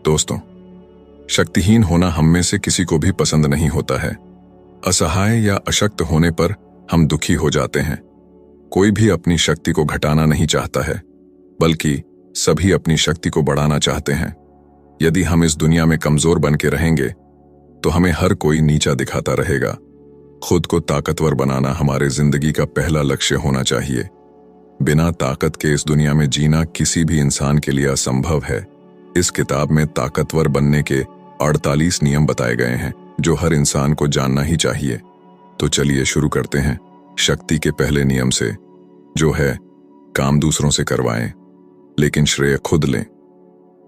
दोस्तों, शक्तिहीन होना हम में से किसी को भी पसंद नहीं होता है। असहाय या अशक्त होने पर हम दुखी हो जाते हैं। कोई भी अपनी शक्ति को घटाना नहीं चाहता है, बल्कि सभी अपनी शक्ति को बढ़ाना चाहते हैं। यदि हम इस दुनिया में कमजोर बन के रहेंगे तो हमें हर कोई नीचा दिखाता रहेगा। खुद को ताकतवर बनाना हमारे जिंदगी का पहला लक्ष्य होना चाहिए। बिना ताकत के इस दुनिया में जीना किसी भी इंसान के लिए असंभव है। इस किताब में ताकतवर बनने के 48 नियम बताए गए हैं जो हर इंसान को जानना ही चाहिए। तो चलिए शुरू करते हैं शक्ति के पहले नियम से, जो है काम दूसरों से करवाएं लेकिन श्रेय खुद लें।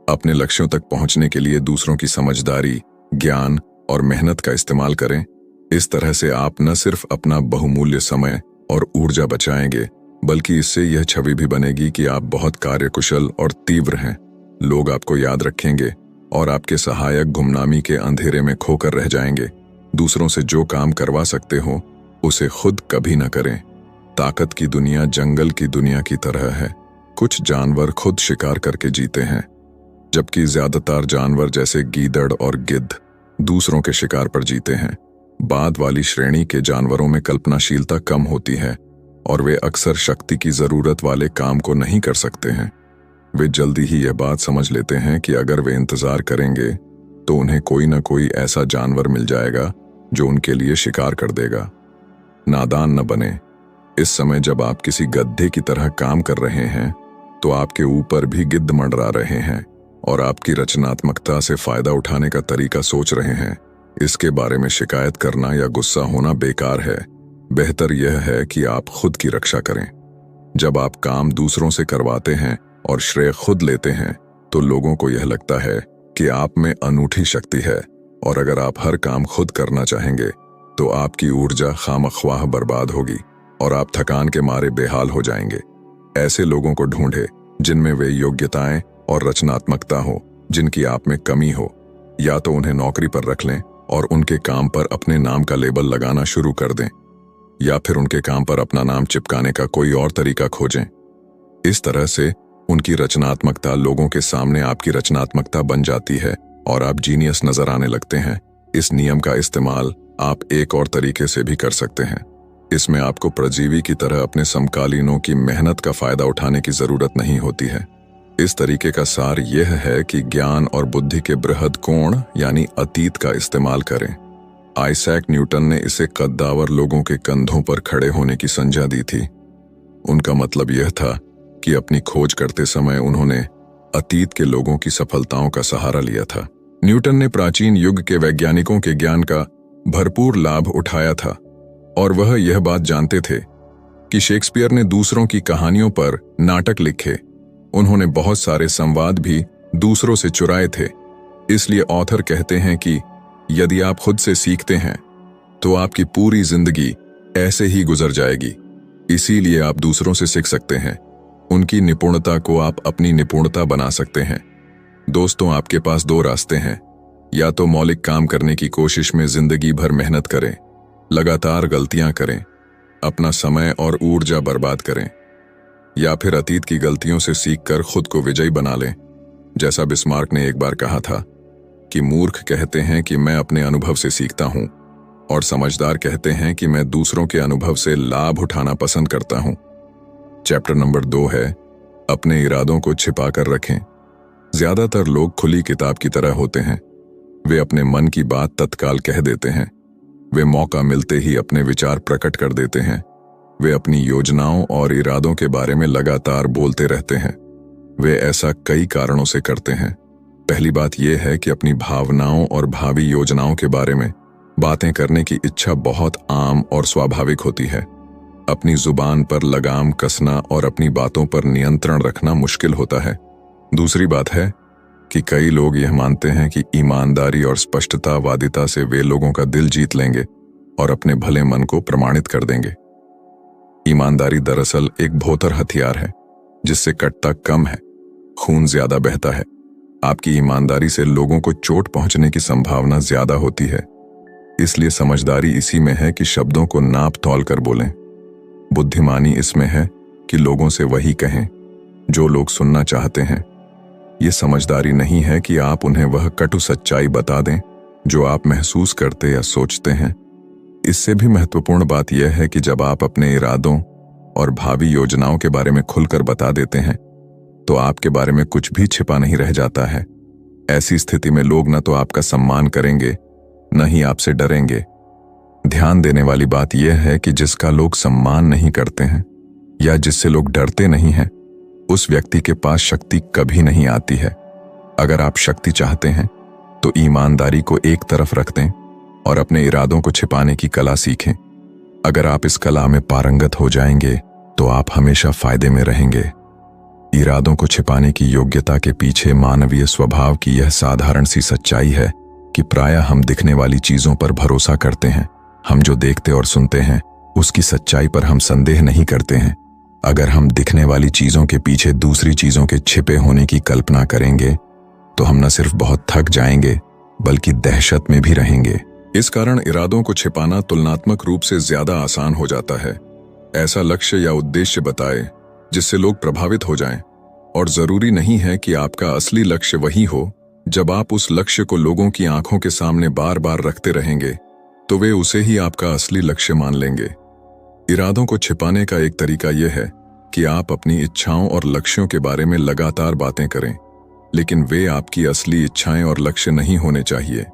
अपने लक्ष्यों तक पहुंचने के लिए दूसरों की समझदारी, ज्ञान और मेहनत का इस्तेमाल करें। इस तरह से आप न सिर्फ अपना बहुमूल्य समय और ऊर्जा बचाएंगे, बल्कि इससे यह छवि भी बनेगी कि आप बहुत कार्यकुशल और तीव्र हैं। लोग आपको याद रखेंगे और आपके सहायक गुमनामी के अंधेरे में खोकर रह जाएंगे। दूसरों से जो काम करवा सकते हो उसे खुद कभी न करें। ताकत की दुनिया जंगल की दुनिया की तरह है। कुछ जानवर खुद शिकार करके जीते हैं, जबकि ज्यादातर जानवर जैसे गीदड़ और गिद्ध दूसरों के शिकार पर जीते हैं। बाद वाली श्रेणी के जानवरों में कल्पनाशीलता कम होती है और वे अक्सर शक्ति की जरूरत वाले काम को नहीं कर सकते हैं। वे जल्दी ही यह बात समझ लेते हैं कि अगर वे इंतजार करेंगे तो उन्हें कोई न कोई ऐसा जानवर मिल जाएगा जो उनके लिए शिकार कर देगा। नादान न बने। इस समय जब आप किसी गधे की तरह काम कर रहे हैं तो आपके ऊपर भी गिद्ध मंडरा रहे हैं और आपकी रचनात्मकता से फायदा उठाने का तरीका सोच रहे हैं। इसके बारे में शिकायत करना या गुस्सा होना बेकार है। बेहतर यह है कि आप खुद की रक्षा करें। जब आप काम दूसरों से करवाते हैं और श्रेय खुद लेते हैं तो लोगों को यह लगता है कि आप में अनूठी शक्ति है, और अगर आप हर काम खुद करना चाहेंगे तो आपकी ऊर्जा खामख्वाह बर्बाद होगी और आप थकान के मारे बेहाल हो जाएंगे। ऐसे लोगों को ढूंढे जिनमें वे योग्यताएं और रचनात्मकता हो जिनकी आप में कमी हो। या तो उन्हें नौकरी पर रख लें और उनके काम पर अपने नाम का लेबल लगाना शुरू कर दें, या फिर उनके काम पर अपना नाम चिपकाने का कोई और तरीका खोजें। इस तरह से उनकी रचनात्मकता लोगों के सामने आपकी रचनात्मकता बन जाती है और आप जीनियस नजर आने लगते हैं। इस नियम का इस्तेमाल आप एक और तरीके से भी कर सकते हैं। इसमें आपको परजीवी की तरह अपने समकालीनों की मेहनत का फायदा उठाने की जरूरत नहीं होती है। इस तरीके का सार यह है कि ज्ञान और बुद्धि के बृहद कोण यानी अतीत का इस्तेमाल करें। आइजैक न्यूटन ने इसे कद्दावर लोगों के कंधों पर खड़े होने की संज्ञा दी थी। उनका मतलब यह था कि अपनी खोज करते समय उन्होंने अतीत के लोगों की सफलताओं का सहारा लिया था। न्यूटन ने प्राचीन युग के वैज्ञानिकों के ज्ञान का भरपूर लाभ उठाया था और वह यह बात जानते थे कि शेक्सपियर ने दूसरों की कहानियों पर नाटक लिखे। उन्होंने बहुत सारे संवाद भी दूसरों से चुराए थे। इसलिए ऑथर कहते हैं कि यदि आप खुद से सीखते हैं तो आपकी पूरी जिंदगी ऐसे ही गुजर जाएगी। इसीलिए आप दूसरों से सीख सकते हैं। उनकी निपुणता को आप अपनी निपुणता बना सकते हैं। दोस्तों, आपके पास दो रास्ते हैं। या तो मौलिक काम करने की कोशिश में जिंदगी भर मेहनत करें, लगातार गलतियां करें, अपना समय और ऊर्जा बर्बाद करें, या फिर अतीत की गलतियों से सीखकर खुद को विजयी बना लें। जैसा बिस्मार्क ने एक बार कहा था कि मूर्ख कहते हैं कि मैं अपने अनुभव से सीखता हूं और समझदार कहते हैं कि मैं दूसरों के अनुभव से लाभ उठाना पसंद करता हूं। चैप्टर नंबर 2 है अपने इरादों को छिपा कर रखें। ज्यादातर लोग खुली किताब की तरह होते हैं। वे अपने मन की बात तत्काल कह देते हैं। वे मौका मिलते ही अपने विचार प्रकट कर देते हैं। वे अपनी योजनाओं और इरादों के बारे में लगातार बोलते रहते हैं। वे ऐसा कई कारणों से करते हैं। पहली बात यह है कि अपनी भावनाओं और भावी योजनाओं के बारे में बातें करने की इच्छा बहुत आम और स्वाभाविक होती है। अपनी जुबान पर लगाम कसना और अपनी बातों पर नियंत्रण रखना मुश्किल होता है। दूसरी बात है कि कई लोग यह मानते हैं कि ईमानदारी और स्पष्टतावादिता से वे लोगों का दिल जीत लेंगे और अपने भले मन को प्रमाणित कर देंगे। ईमानदारी दरअसल एक भोतर हथियार है जिससे कटता कम है, खून ज्यादा बहता है। आपकी ईमानदारी से लोगों को चोट पहुंचने की संभावना ज्यादा होती है। इसलिए समझदारी इसी में है कि शब्दों को नाप तौल कर बोलें। बुद्धिमानी इसमें है कि लोगों से वही कहें जो लोग सुनना चाहते हैं। ये समझदारी नहीं है कि आप उन्हें वह कटु सच्चाई बता दें जो आप महसूस करते या सोचते हैं। इससे भी महत्वपूर्ण बात यह है कि जब आप अपने इरादों और भावी योजनाओं के बारे में खुलकर बता देते हैं तो आपके बारे में कुछ भी छिपा नहीं रह जाता है। ऐसी स्थिति में लोग न तो आपका सम्मान करेंगे न ही आपसे डरेंगे। ध्यान देने वाली बात यह है कि जिसका लोग सम्मान नहीं करते हैं या जिससे लोग डरते नहीं हैं, उस व्यक्ति के पास शक्ति कभी नहीं आती है। अगर आप शक्ति चाहते हैं तो ईमानदारी को एक तरफ रख दें और अपने इरादों को छिपाने की कला सीखें। अगर आप इस कला में पारंगत हो जाएंगे तो आप हमेशा फायदे में रहेंगे। इरादों को छिपाने की योग्यता के पीछे मानवीय स्वभाव की यह साधारण सी सच्चाई है कि प्रायः हम दिखने वाली चीजों पर भरोसा करते हैं। हम जो देखते और सुनते हैं उसकी सच्चाई पर हम संदेह नहीं करते हैं। अगर हम दिखने वाली चीजों के पीछे दूसरी चीजों के छिपे होने की कल्पना करेंगे तो हम न सिर्फ बहुत थक जाएंगे बल्कि दहशत में भी रहेंगे। इस कारण इरादों को छिपाना तुलनात्मक रूप से ज्यादा आसान हो जाता है। ऐसा लक्ष्य या उद्देश्य बताएं जिससे लोग प्रभावित हो जाएं, और जरूरी नहीं है कि आपका असली लक्ष्य वही हो। जब आप उस लक्ष्य को लोगों की आंखों के सामने बार बार रखते रहेंगे तो वे उसे ही आपका असली लक्ष्य मान लेंगे। इरादों को छिपाने का एक तरीका यह है कि आप अपनी इच्छाओं और लक्ष्यों के बारे में लगातार बातें करें, लेकिन वे आपकी असली इच्छाएं और लक्ष्य नहीं होने चाहिए।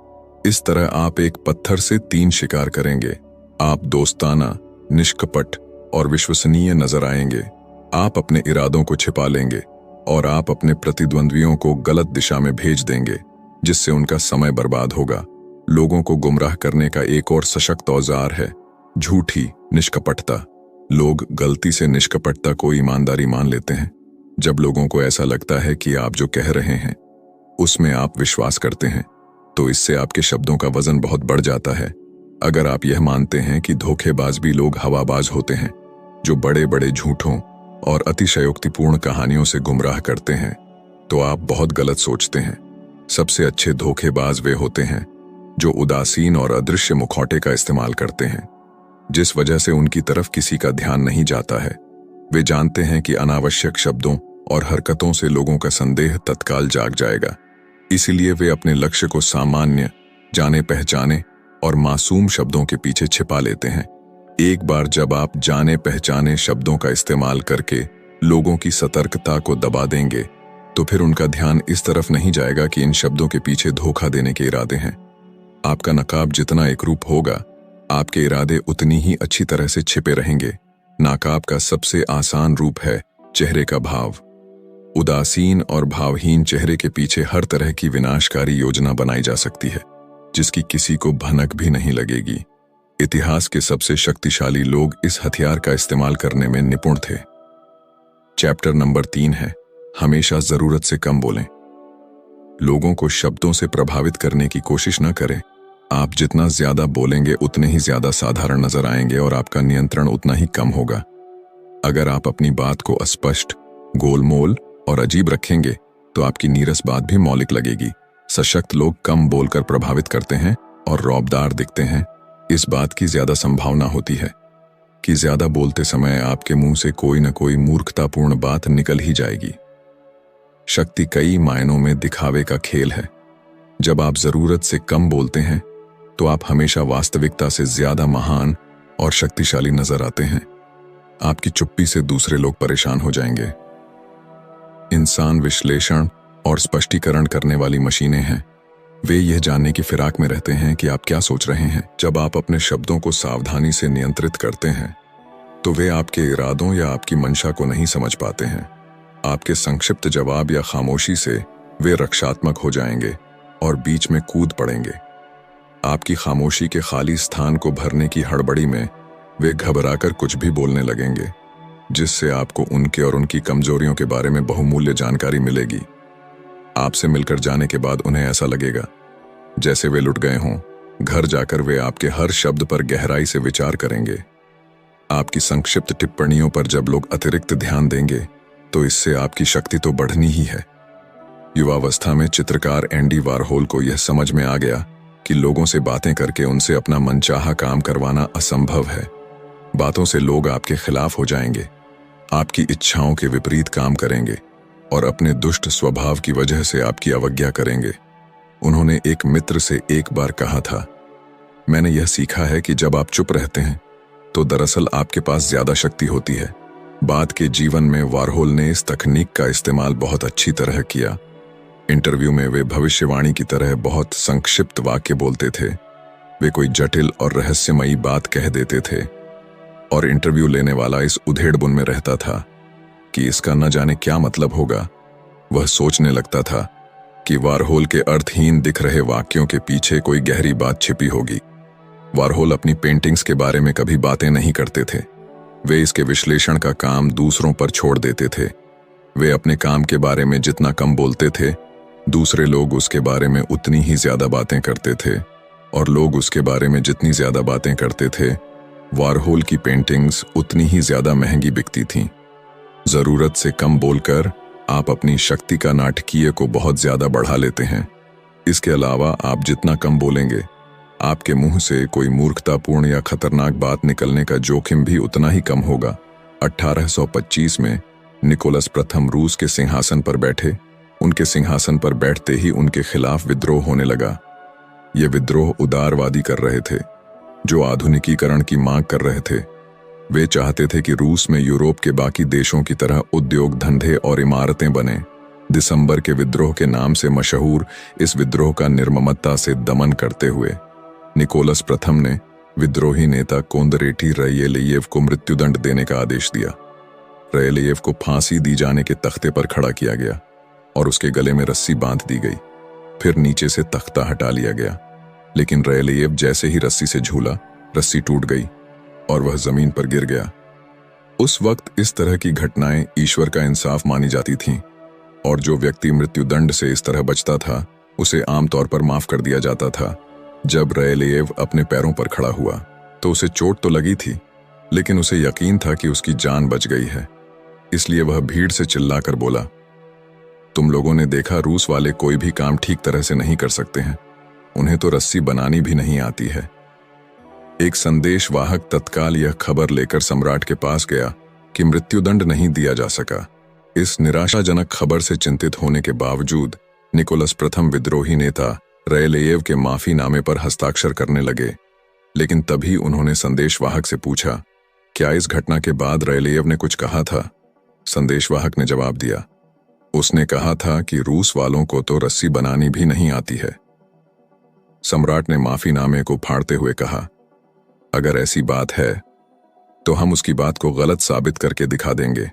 इस तरह आप एक पत्थर से 3 शिकार करेंगे। आप दोस्ताना, निष्कपट और विश्वसनीय नजर आएंगे। आप अपने इरादों को छिपा लेंगे और आप अपने प्रतिद्वंद्वियों को गलत दिशा में भेज देंगे, जिससे उनका समय बर्बाद होगा। लोगों को गुमराह करने का एक और सशक्त औजार है झूठी निष्कपटता। लोग गलती से निष्कपटता को ईमानदारी मान लेते हैं। जब लोगों को ऐसा लगता है कि आप जो कह रहे हैं उसमें आप विश्वास करते हैं, तो इससे आपके शब्दों का वजन बहुत बढ़ जाता है। अगर आप यह मानते हैं कि धोखेबाज भी लोग हवाबाज होते हैं जो बड़े बड़े झूठों और अतिशयोक्तिपूर्ण कहानियों से गुमराह करते हैं, तो आप बहुत गलत सोचते हैं। सबसे अच्छे धोखेबाज वे होते हैं जो उदासीन और अदृश्य मुखौटे का इस्तेमाल करते हैं, जिस वजह से उनकी तरफ किसी का ध्यान नहीं जाता है। वे जानते हैं कि अनावश्यक शब्दों और हरकतों से लोगों का संदेह तत्काल जाग जाएगा, इसलिए वे अपने लक्ष्य को सामान्य, जाने पहचाने और मासूम शब्दों के पीछे छिपा लेते हैं। एक बार जब आप जाने पहचाने शब्दों का इस्तेमाल करके लोगों की सतर्कता को दबा देंगे, तो फिर उनका ध्यान इस तरफ नहीं जाएगा कि इन शब्दों के पीछे धोखा देने के इरादे हैं। आपका नकाब जितना एकरूप होगा, आपके इरादे उतनी ही अच्छी तरह से छिपे रहेंगे। नकाब का सबसे आसान रूप है चेहरे का भाव। उदासीन और भावहीन चेहरे के पीछे हर तरह की विनाशकारी योजना बनाई जा सकती है, जिसकी किसी को भनक भी नहीं लगेगी। इतिहास के सबसे शक्तिशाली लोग इस हथियार का इस्तेमाल करने में निपुण थे। चैप्टर नंबर 3 है हमेशा जरूरत से कम बोलें। लोगों को शब्दों से प्रभावित करने की कोशिश न करें। आप जितना ज्यादा बोलेंगे उतने ही ज्यादा साधारण नजर आएंगे और आपका नियंत्रण उतना ही कम होगा। अगर आप अपनी बात को अस्पष्ट, गोलमोल और अजीब रखेंगे तो आपकी नीरस बात भी मौलिक लगेगी। सशक्त लोग कम बोलकर प्रभावित करते हैं और रौबदार दिखते हैं। इस बात की ज्यादा संभावना होती है कि ज्यादा बोलते समय आपके मुंह से कोई न कोई मूर्खतापूर्ण बात निकल ही जाएगी। शक्ति कई मायनों में दिखावे का खेल है। जब आप जरूरत से कम बोलते हैं तो आप हमेशा वास्तविकता से ज्यादा महान और शक्तिशाली नजर आते हैं। आपकी चुप्पी से दूसरे लोग परेशान हो जाएंगे। इंसान विश्लेषण और स्पष्टीकरण करने वाली मशीनें हैं। वे यह जानने की फिराक में रहते हैं कि आप क्या सोच रहे हैं। जब आप अपने शब्दों को सावधानी से नियंत्रित करते हैं तो वे आपके इरादों या आपकी मंशा को नहीं समझ पाते हैं। आपके संक्षिप्त जवाब या खामोशी से वे रक्षात्मक हो जाएंगे और बीच में कूद पड़ेंगे। आपकी खामोशी के खाली स्थान को भरने की हड़बड़ी में वे घबराकर कुछ भी बोलने लगेंगे, जिससे आपको उनके और उनकी कमजोरियों के बारे में बहुमूल्य जानकारी मिलेगी। आपसे मिलकर जाने के बाद उन्हें ऐसा लगेगा जैसे वे लुट गए हों। घर जाकर वे आपके हर शब्द पर गहराई से विचार करेंगे। आपकी संक्षिप्त टिप्पणियों पर जब लोग अतिरिक्त ध्यान देंगे तो इससे आपकी शक्ति तो बढ़नी ही है। युवावस्था में चित्रकार एंडी वारहोल को यह समझ में आ गया कि लोगों से बातें करके उनसे अपना मनचाहा काम करवाना असंभव है। बातों से लोग आपके खिलाफ हो जाएंगे, आपकी इच्छाओं के विपरीत काम करेंगे और अपने दुष्ट स्वभाव की वजह से आपकी अवज्ञा करेंगे। उन्होंने एक मित्र से एक बार कहा था, मैंने यह सीखा है कि जब आप चुप रहते हैं तो दरअसल आपके पास ज्यादा शक्ति होती है। बाद के जीवन में वारहोल ने इस तकनीक का इस्तेमाल बहुत अच्छी तरह किया। इंटरव्यू में वे भविष्यवाणी की तरह बहुत संक्षिप्त वाक्य बोलते थे। वे कोई जटिल और रहस्यमयी बात कह देते थे और इंटरव्यू लेने वाला इस उधेड़बुन में रहता था कि इसका न जाने क्या मतलब होगा। वह सोचने लगता था कि वारहोल के अर्थहीन दिख रहे वाक्यों के पीछे कोई गहरी बात छिपी होगी। वारहोल अपनी पेंटिंग्स के बारे में कभी बातें नहीं करते थे। वे इसके विश्लेषण का काम दूसरों पर छोड़ देते थे। वे अपने काम के बारे में जितना कम बोलते थे, दूसरे लोग उसके बारे में उतनी ही ज्यादा बातें करते थे, और लोग उसके बारे में जितनी ज्यादा बातें करते थे, वारहोल की पेंटिंग्स उतनी ही ज्यादा महंगी बिकती थीं। जरूरत से कम बोलकर आप अपनी शक्ति का नाटकीय को बहुत ज्यादा बढ़ा लेते हैं। इसके अलावा आप जितना कम बोलेंगे, आपके मुंह से कोई मूर्खतापूर्ण या खतरनाक बात निकलने का जोखिम भी उतना ही कम होगा। 1825 में निकोलस प्रथम रूस के सिंहासन पर बैठे। उनके सिंहासन पर बैठते ही उनके खिलाफ विद्रोह होने लगा। ये विद्रोह उदारवादी कर रहे थे, जो आधुनिकीकरण की मांग कर रहे थे। वे चाहते थे कि रूस में यूरोप के बाकी देशों की तरह उद्योग, धंधे और इमारतें बने। दिसंबर के विद्रोह के नाम से मशहूर इस विद्रोह का निर्ममता से दमन करते हुए निकोलस प्रथम ने विद्रोही नेता कोंदरेटी रयलेयेव को मृत्युदंड देने का आदेश दिया। रयलेयेव को फांसी दी जाने के तख्ते पर खड़ा किया गया और उसके गले में रस्सी बांध दी गई। फिर नीचे से तख्ता हटा लिया गया, लेकिन रयलेयेव जैसे ही रस्सी से झूला, रस्सी टूट गई और वह जमीन पर गिर गया। उस वक्त इस तरह की घटनाएं ईश्वर का इंसाफ मानी जाती थीं, और जो व्यक्ति मृत्युदंड से इस तरह बचता था उसे आमतौर पर माफ कर दिया जाता था। जब रयलेयेव अपने पैरों पर खड़ा हुआ तो उसे चोट तो लगी थी, लेकिन उसे यकीन था कि उसकी जान बच गई है। इसलिए वह भीड़ से चिल्लाकर बोला, तुम लोगों ने देखा, रूस वाले कोई भी काम ठीक तरह से नहीं कर सकते हैं। उन्हें तो रस्सी बनानी भी नहीं आती है। एक संदेशवाहक तत्काल यह खबर लेकर सम्राट के पास गया कि मृत्युदंड नहीं दिया जा सका। इस निराशाजनक खबर से चिंतित होने के बावजूद निकोलस प्रथम विद्रोही नेता रयलेयेव के माफीनामे पर हस्ताक्षर करने लगे। लेकिन तभी उन्होंने संदेशवाहक से पूछा, क्या इस घटना के बाद रयलेयेव ने कुछ कहा था? संदेशवाहक ने जवाब दिया, उसने कहा था कि रूस वालों को तो रस्सी बनानी भी नहीं आती है। सम्राट ने माफीनामे को फाड़ते हुए कहा, अगर ऐसी बात है तो हम उसकी बात को गलत साबित करके दिखा देंगे।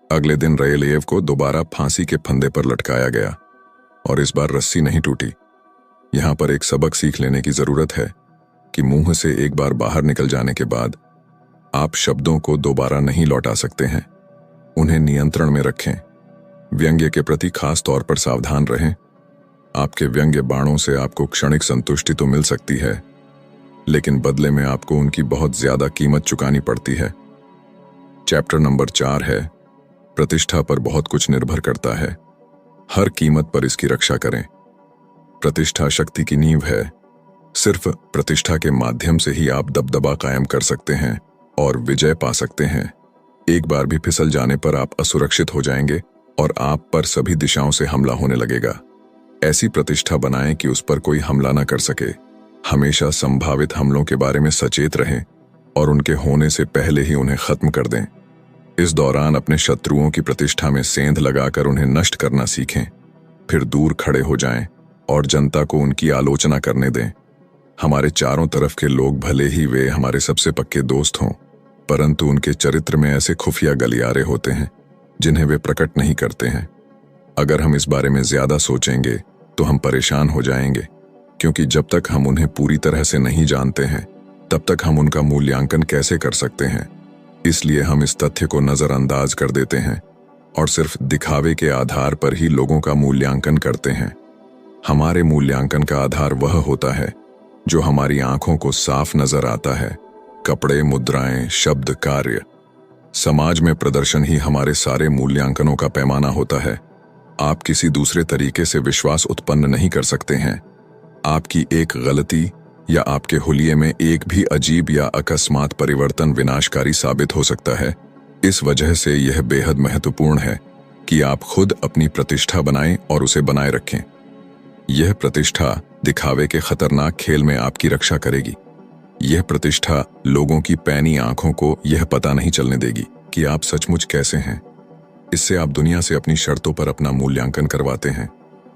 अगले दिन रयलेयेव को दोबारा फांसी के फंदे पर लटकाया गया और इस बार रस्सी नहीं टूटी। यहां पर एक सबक सीख लेने की जरूरत है कि मुंह से एक बार बाहर निकल जाने के बाद आप शब्दों को दोबारा नहीं लौटा सकते हैं। उन्हें नियंत्रण में रखें। व्यंग्य के प्रति खास तौर पर सावधान रहें। आपके व्यंग्य बाणों से आपको क्षणिक संतुष्टि तो मिल सकती है, लेकिन बदले में आपको उनकी बहुत ज्यादा कीमत चुकानी पड़ती है। चैप्टर नंबर 4 है, प्रतिष्ठा पर बहुत कुछ निर्भर करता है। हर कीमत पर इसकी रक्षा करें। प्रतिष्ठा शक्ति की नींव है। सिर्फ प्रतिष्ठा के माध्यम से ही आप दबदबा कायम कर सकते हैं और विजय पा सकते हैं। एक बार भी फिसल जाने पर आप असुरक्षित हो जाएंगे और आप पर सभी दिशाओं से हमला होने लगेगा। ऐसी प्रतिष्ठा बनाएं कि उस पर कोई हमला न कर सके। हमेशा संभावित हमलों के बारे में सचेत रहें और उनके होने से पहले ही उन्हें खत्म कर दें। इस दौरान अपने शत्रुओं की प्रतिष्ठा में सेंध लगाकर उन्हें नष्ट करना सीखें। फिर दूर खड़े हो जाएं और जनता को उनकी आलोचना करने दें। हमारे चारों तरफ के लोग, भले ही वे हमारे सबसे पक्के दोस्त हों, परंतु उनके चरित्र में ऐसे खुफिया गलियारे होते हैं जिन्हें वे प्रकट नहीं करते हैं। अगर हम इस बारे में ज्यादा सोचेंगे तो हम परेशान हो जाएंगे, क्योंकि जब तक हम उन्हें पूरी तरह से नहीं जानते हैं तब तक हम उनका मूल्यांकन कैसे कर सकते हैं। इसलिए हम इस तथ्य को नजरअंदाज कर देते हैं और सिर्फ दिखावे के आधार पर ही लोगों का मूल्यांकन करते हैं। हमारे मूल्यांकन का आधार वह होता है जो हमारी आंखों को साफ नजर आता है। कपड़े, मुद्राएं, शब्द, कार्य। समाज में प्रदर्शन ही हमारे सारे मूल्यांकनों का पैमाना होता है। आप किसी दूसरे तरीके से विश्वास उत्पन्न नहीं कर सकते हैं। आपकी एक गलती या आपके हुलिये में एक भी अजीब या अकस्मात परिवर्तन विनाशकारी साबित हो सकता है। इस वजह से यह बेहद महत्वपूर्ण है कि आप खुद अपनी प्रतिष्ठा बनाएं और उसे बनाए रखें। यह प्रतिष्ठा दिखावे के खतरनाक खेल में आपकी रक्षा करेगी। यह प्रतिष्ठा लोगों की पैनी आंखों को यह पता नहीं चलने देगी कि आप सचमुच कैसे हैं। इससे आप दुनिया से अपनी शर्तों पर अपना मूल्यांकन करवाते हैं।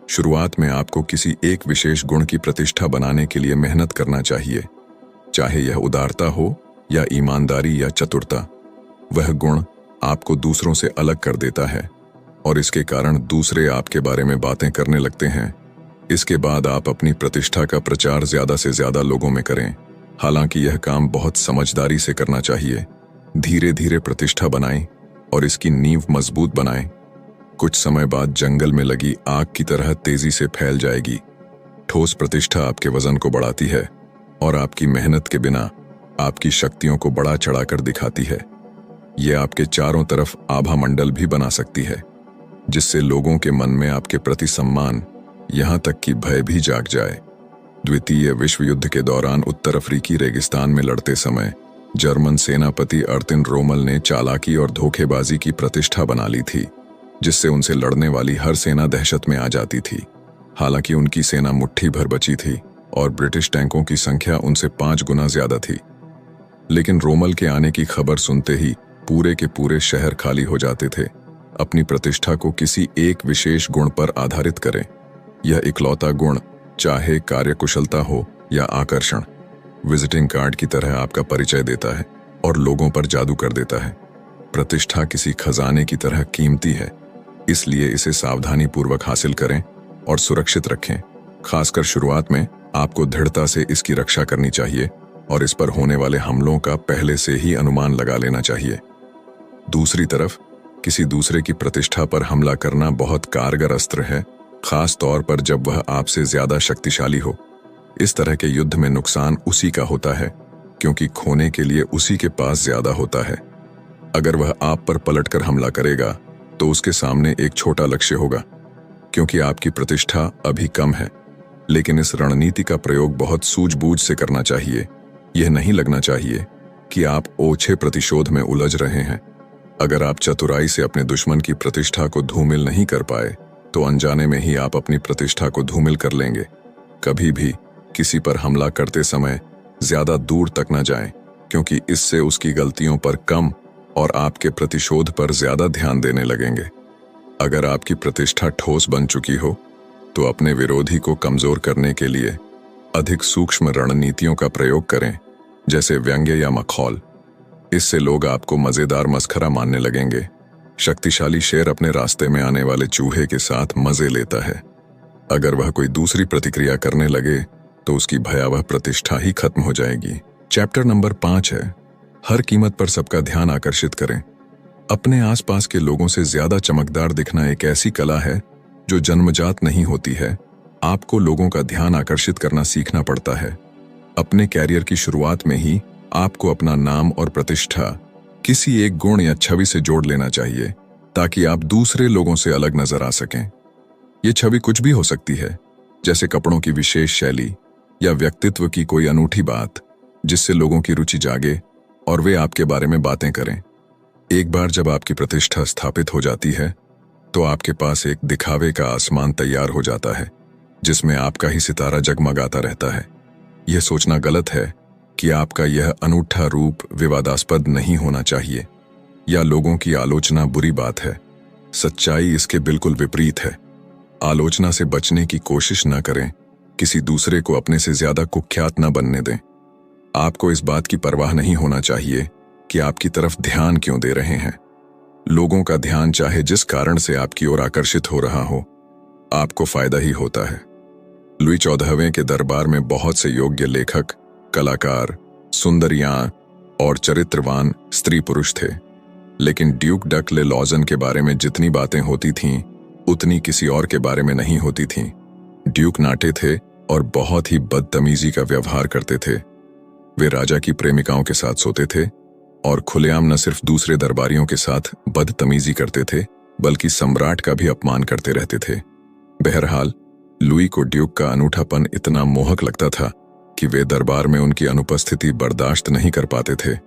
शुरुआत में आपको किसी एक विशेष गुण की प्रतिष्ठा बनाने के लिए मेहनत करना चाहिए, चाहे यह उदारता हो या ईमानदारी या चतुरता। वह गुण आपको दूसरों से अलग कर देता है और इसके कारण दूसरे आपके बारे में बातें करने लगते हैं। इसके बाद आप अपनी प्रतिष्ठा का प्रचार ज्यादा से ज्यादा लोगों में करें। हालांकि यह काम बहुत समझदारी से करना चाहिए। धीरे धीरे प्रतिष्ठा बनाएं और इसकी नींव मजबूत बनाएं। कुछ समय बाद जंगल में लगी आग की तरह तेजी से फैल जाएगी। ठोस प्रतिष्ठा आपके वजन को बढ़ाती है और आपकी मेहनत के बिना आपकी शक्तियों को बढ़ा चढ़ाकर दिखाती है। यह आपके चारों तरफ आभा मंडल भी बना सकती है, जिससे लोगों के मन में आपके प्रति सम्मान, यहां तक कि भय भी जाग जाए। द्वितीय विश्व युद्ध के दौरान उत्तर अफ्रीकी रेगिस्तान में लड़ते समय जर्मन सेनापति अर्तिन रोमल ने चालाकी और धोखेबाजी की प्रतिष्ठा बना ली थी, जिससे उनसे लड़ने वाली हर सेना दहशत में आ जाती थी। हालांकि उनकी सेना मुट्ठी भर बची थी और ब्रिटिश टैंकों की संख्या उनसे 5 गुना ज्यादा थी। लेकिन रोमल के आने की खबर सुनते ही पूरे के पूरे शहर खाली हो जाते थे। अपनी प्रतिष्ठा को किसी एक विशेष गुण पर आधारित करें। यह इकलौता गुण, चाहे कार्यकुशलता हो या आकर्षण, विजिटिंग कार्ड की तरह आपका परिचय देता है और लोगों पर जादू कर देता है। प्रतिष्ठा किसी खजाने की तरह कीमती है, इसलिए इसे सावधानी पूर्वक हासिल करें और सुरक्षित रखें। खासकर शुरुआत में आपको दृढ़ता से इसकी रक्षा करनी चाहिए और इस पर होने वाले हमलों का पहले से ही अनुमान लगा लेना चाहिए। दूसरी तरफ किसी दूसरे की प्रतिष्ठा पर हमला करना बहुत कारगर अस्त्र है, खास तौर पर जब वह आपसे ज्यादा शक्तिशाली हो। इस तरह के युद्ध में नुकसान उसी का होता है, क्योंकि खोने के लिए उसी के पास ज्यादा होता है। अगर वह आप पर पलटकर हमला करेगा तो उसके सामने एक छोटा लक्ष्य होगा, क्योंकि आपकी प्रतिष्ठा अभी कम है। लेकिन इस रणनीति का प्रयोग बहुत सूझबूझ से करना चाहिए। यह नहीं लगना चाहिए कि आप ओछे प्रतिशोध में उलझ रहे हैं। अगर आप चतुराई से अपने दुश्मन की प्रतिष्ठा को धूमिल नहीं कर पाए तो अनजाने में ही आप अपनी प्रतिष्ठा को धूमिल कर लेंगे। कभी भी किसी पर हमला करते समय ज्यादा दूर तक न जाएं, क्योंकि इससे उसकी गलतियों पर कम और आपके प्रतिशोध पर ज्यादा ध्यान देने लगेंगे। अगर आपकी प्रतिष्ठा ठोस बन चुकी हो तो अपने विरोधी को कमजोर करने के लिए अधिक सूक्ष्म रणनीतियों का प्रयोग करें, जैसे व्यंग्य या मखौल। इससे लोग आपको मजेदार मस्खरा मानने लगेंगे। शक्तिशाली शेर अपने रास्ते में आने वाले चूहे के साथ मजे लेता है। अगर वह कोई दूसरी प्रतिक्रिया करने लगे तो उसकी भयावह प्रतिष्ठा ही खत्म हो जाएगी। चैप्टर नंबर 5 है, हर कीमत पर सबका ध्यान आकर्षित करें। अपने आसपास के लोगों से ज्यादा चमकदार दिखना एक ऐसी कला है जो जन्मजात नहीं होती है। आपको लोगों का ध्यान आकर्षित करना सीखना पड़ता है। अपने कैरियर की शुरुआत में ही आपको अपना नाम और प्रतिष्ठा किसी एक गुण या छवि से जोड़ लेना चाहिए, ताकि आप दूसरे लोगों से अलग नजर आ सकें। ये छवि कुछ भी हो सकती है, जैसे कपड़ों की विशेष शैली या व्यक्तित्व की कोई अनूठी बात, जिससे लोगों की रुचि जागे और वे आपके बारे में बातें करें। एक बार जब आपकी प्रतिष्ठा स्थापित हो जाती है तो आपके पास एक दिखावे का आसमान तैयार हो जाता है, जिसमें आपका ही सितारा जगमगाता रहता है। यह सोचना गलत है कि आपका यह अनूठा रूप विवादास्पद नहीं होना चाहिए या लोगों की आलोचना बुरी बात है। सच्चाई इसके बिल्कुल विपरीत है। आलोचना से बचने की कोशिश न करें, किसी दूसरे को अपने से ज्यादा कुख्यात न बनने दें। आपको इस बात की परवाह नहीं होना चाहिए कि आपकी तरफ ध्यान क्यों दे रहे हैं। लोगों का ध्यान चाहे जिस कारण से आपकी ओर आकर्षित हो रहा हो, आपको फायदा ही होता है। लुई 14वें के दरबार में बहुत से योग्य लेखक, कलाकार, सुंदरियां और चरित्रवान स्त्री पुरुष थे, लेकिन ड्यूक डक ले लॉजन के बारे में जितनी बातें होती थीं, उतनी किसी और के बारे में नहीं होती थीं। ड्यूक नाटे थे और बहुत ही बदतमीजी का व्यवहार करते थे। वे राजा की प्रेमिकाओं के साथ सोते थे और खुलेआम न सिर्फ दूसरे दरबारियों के साथ बदतमीजी करते थे, बल्कि सम्राट का भी अपमान करते रहते थे। बहरहाल लुई को ड्यूक का अनूठापन इतना मोहक लगता था कि वे दरबार में उनकी अनुपस्थिति बर्दाश्त नहीं कर पाते थे।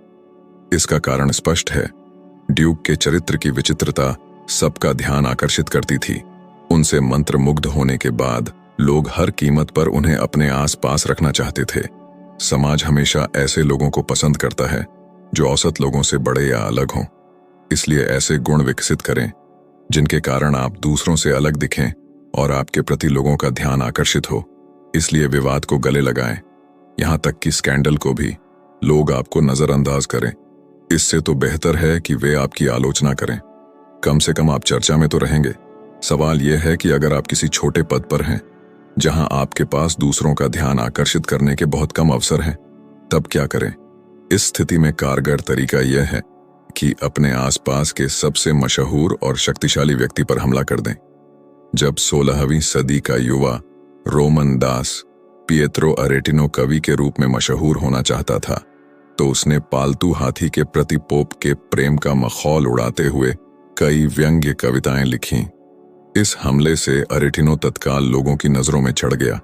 इसका कारण स्पष्ट है। ड्यूक के चरित्र की विचित्रता सबका ध्यान आकर्षित करती थी। उनसे मंत्रमुग्ध होने के बाद लोग हर कीमत पर उन्हें अपने आसपास रखना चाहते थे। समाज हमेशा ऐसे लोगों को पसंद करता है जो औसत लोगों से बड़े या अलग हों। इसलिए ऐसे गुण विकसित करें जिनके कारण आप दूसरों से अलग दिखें और आपके प्रति लोगों का ध्यान आकर्षित हो। इसलिए विवाद को गले लगाएं, यहां तक कि स्कैंडल को भी। लोग आपको नजरअंदाज करें, इससे तो बेहतर है कि वे आपकी आलोचना करें। कम से कम आप चर्चा में तो रहेंगे। सवाल यह है कि अगर आप किसी छोटे पद पर हैं जहां आपके पास दूसरों का ध्यान आकर्षित करने के बहुत कम अवसर हैं, तब क्या करें? इस स्थिति में कारगर तरीका यह है कि अपने आसपास के सबसे मशहूर और शक्तिशाली व्यक्ति पर हमला कर दें। जब 16वीं सदी का युवा रोमन दास पिएत्रो अरेटिनो कवि के रूप में मशहूर होना चाहता था, तो उसने पालतू हाथी के प्रति पोप के प्रेम का मखौल उड़ाते हुए कई व्यंग्य कविताएं लिखीं। इस हमले से अरेटिनो तत्काल लोगों की नजरों में चढ़ गया।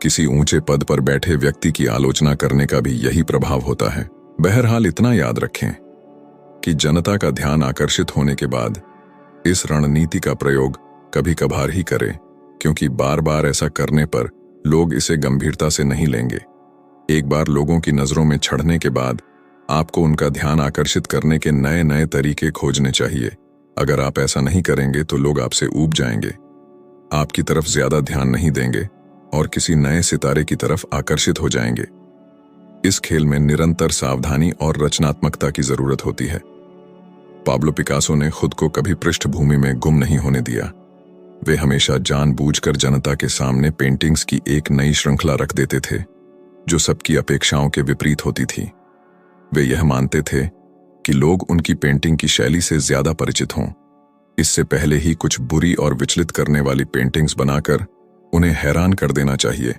किसी ऊंचे पद पर बैठे व्यक्ति की आलोचना करने का भी यही प्रभाव होता है। बहरहाल इतना याद रखें कि जनता का ध्यान आकर्षित होने के बाद इस रणनीति का प्रयोग कभी कभार ही करें, क्योंकि बार बार ऐसा करने पर लोग इसे गंभीरता से नहीं लेंगे। एक बार लोगों की नजरों में चढ़ने के बाद आपको उनका ध्यान आकर्षित करने के नए नए तरीके खोजने चाहिए। अगर आप ऐसा नहीं करेंगे तो लोग आपसे ऊब जाएंगे, आपकी तरफ ज्यादा ध्यान नहीं देंगे और किसी नए सितारे की तरफ आकर्षित हो जाएंगे। इस खेल में निरंतर सावधानी और रचनात्मकता की जरूरत होती है। पाब्लो पिकासो ने खुद को कभी पृष्ठभूमि में गुम नहीं होने दिया। वे हमेशा जानबूझकर जनता के सामने पेंटिंग्स की एक नई श्रृंखला रख देते थे जो सबकी अपेक्षाओं के विपरीत होती थी। वे यह मानते थे कि लोग उनकी पेंटिंग की शैली से ज्यादा परिचित हों। इससे पहले ही कुछ बुरी और विचलित करने वाली पेंटिंग्स बनाकर उन्हें हैरान कर देना चाहिए।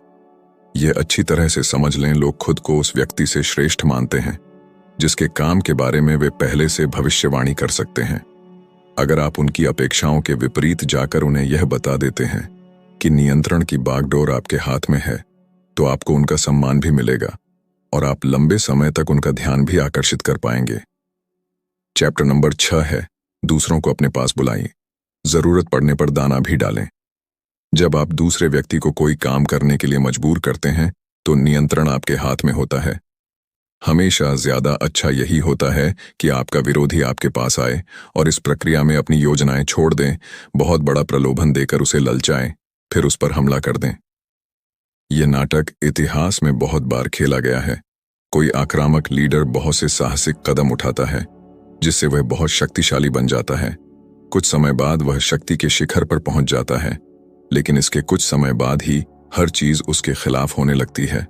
यह अच्छी तरह से समझ लें, लोग खुद को उस व्यक्ति से श्रेष्ठ मानते हैं जिसके काम के बारे में वे पहले से भविष्यवाणी कर सकते हैं। अगर आप उनकी अपेक्षाओं के विपरीत जाकर उन्हें यह बता देते हैं कि नियंत्रण की बागडोर आपके हाथ में है, तो आपको उनका सम्मान भी मिलेगा और आप लंबे समय तक उनका ध्यान भी आकर्षित कर पाएंगे। चैप्टर नंबर 6 है, दूसरों को अपने पास बुलाइए, जरूरत पड़ने पर दाना भी डालें। जब आप दूसरे व्यक्ति को कोई काम करने के लिए मजबूर करते हैं तो नियंत्रण आपके हाथ में होता है। हमेशा ज्यादा अच्छा यही होता है कि आपका विरोधी आपके पास आए और इस प्रक्रिया में अपनी योजनाएं छोड़ दें, बहुत बड़ा प्रलोभन देकर उसे ललचाएं, फिर उस पर हमला कर दें। यह नाटक इतिहास में बहुत बार खेला गया है। कोई आक्रामक लीडर बहुत से साहसिक कदम उठाता है जिससे वह बहुत शक्तिशाली बन जाता है। कुछ समय बाद वह शक्ति के शिखर पर पहुंच जाता है, लेकिन इसके कुछ समय बाद ही हर चीज उसके खिलाफ होने लगती है।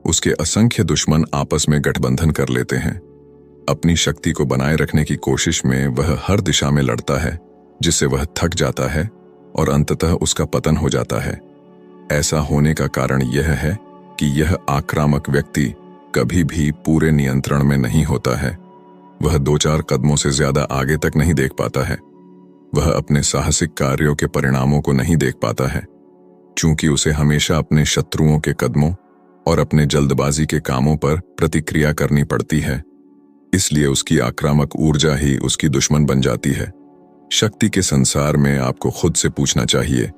उसके असंख्य दुश्मन आपस में गठबंधन कर लेते हैं। अपनी शक्ति को बनाए रखने की कोशिश में वह हर दिशा में लड़ता है, जिससे वह थक जाता है और अंततः उसका पतन हो जाता है। ऐसा होने का कारण यह है कि यह आक्रामक व्यक्ति कभी भी पूरे नियंत्रण में नहीं होता है। वह 2-4 कदमों से ज्यादा आगे तक नहीं देख पाता है। वह अपने साहसिक कार्यों के परिणामों को नहीं देख पाता है, चूंकि उसे हमेशा अपने शत्रुओं के कदमों और अपने जल्दबाजी के कामों पर प्रतिक्रिया करनी पड़ती है। इसलिए उसकी आक्रामक ऊर्जा ही उसकी दुश्मन बन जाती है। शक्ति के संसार में आपको खुद से पूछना चाहिए,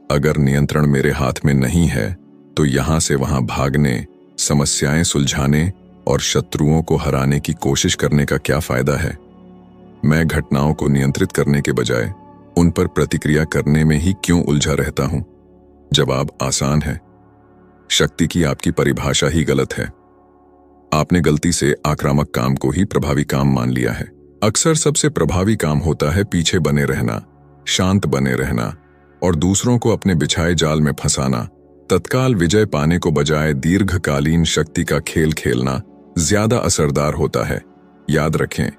अगर नियंत्रण मेरे हाथ में नहीं है तो यहां से वहां भागने, समस्याएं सुलझाने और शत्रुओं को हराने की कोशिश करने का क्या फायदा है? मैं घटनाओं को नियंत्रित करने के बजाय उन पर प्रतिक्रिया करने में ही क्यों उलझा रहता हूं? जवाब आसान है, शक्ति की आपकी परिभाषा ही गलत है। आपने गलती से आक्रामक काम को ही प्रभावी काम मान लिया है। अक्सर सबसे प्रभावी काम होता है पीछे बने रहना, शांत बने रहना और दूसरों को अपने बिछाए जाल में फंसाना। तत्काल विजय पाने को बजाय दीर्घकालीन शक्ति का खेल खेलना ज्यादा असरदार होता है। याद रखें,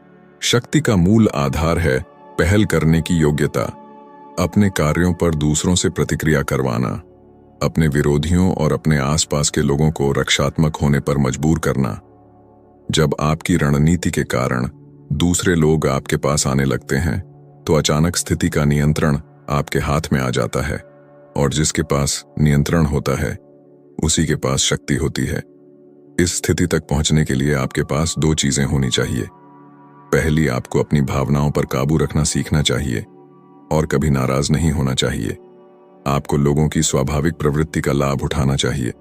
शक्ति का मूल आधार है पहल करने की योग्यता, अपने कार्यों पर दूसरों से प्रतिक्रिया करवाना, अपने विरोधियों और अपने आसपास के लोगों को रक्षात्मक होने पर मजबूर करना। जब आपकी रणनीति के कारण दूसरे लोग आपके पास आने लगते हैं तो अचानक स्थिति का नियंत्रण आपके हाथ में आ जाता है, और जिसके पास नियंत्रण होता है उसी के पास शक्ति होती है। इस स्थिति तक पहुंचने के लिए आपके पास 2 चीजें होनी चाहिए। पहली, आपको अपनी भावनाओं पर काबू रखना सीखना चाहिए। और कभी नाराज नहीं होना चाहिए। आपको लोगों की स्वाभाविक प्रवृत्ति का लाभ उठाना चाहिए।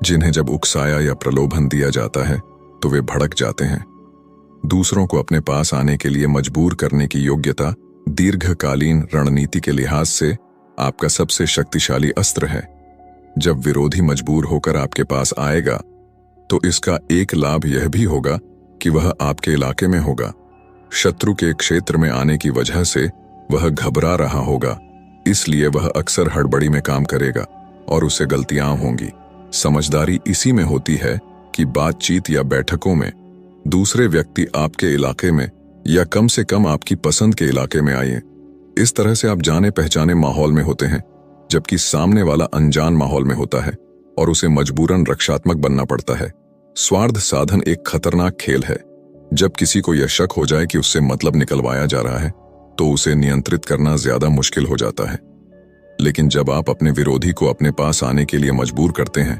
जिन्हें जब उकसाया या प्रलोभन दिया जाता है तो वे भड़क जाते हैं। दूसरों को अपने पास आने के लिए मजबूर करने की योग्यता दीर्घकालीन रणनीति के लिहाज से आपका सबसे शक्तिशाली अस्त्र है। जब विरोधी मजबूर होकर आपके पास आएगा तो इसका एक लाभ यह भी होगा कि वह आपके इलाके में होगा। शत्रु के क्षेत्र में आने की वजह से वह घबरा रहा होगा, इसलिए वह अक्सर हड़बड़ी में काम करेगा और उसे गलतियां होंगी। समझदारी इसी में होती है कि बातचीत या बैठकों में दूसरे व्यक्ति आपके इलाके में या कम से कम आपकी पसंद के इलाके में आए। इस तरह से आप जाने पहचाने माहौल में होते हैं, जबकि सामने वाला अनजान माहौल में होता है और उसे मजबूरन रक्षात्मक बनना पड़ता है। स्वार्थ साधन एक खतरनाक खेल है। जब किसी को यह शक हो जाए कि उससे मतलब निकलवाया जा रहा है तो उसे नियंत्रित करना ज्यादा मुश्किल हो जाता है। लेकिन जब आप अपने विरोधी को अपने पास आने के लिए मजबूर करते हैं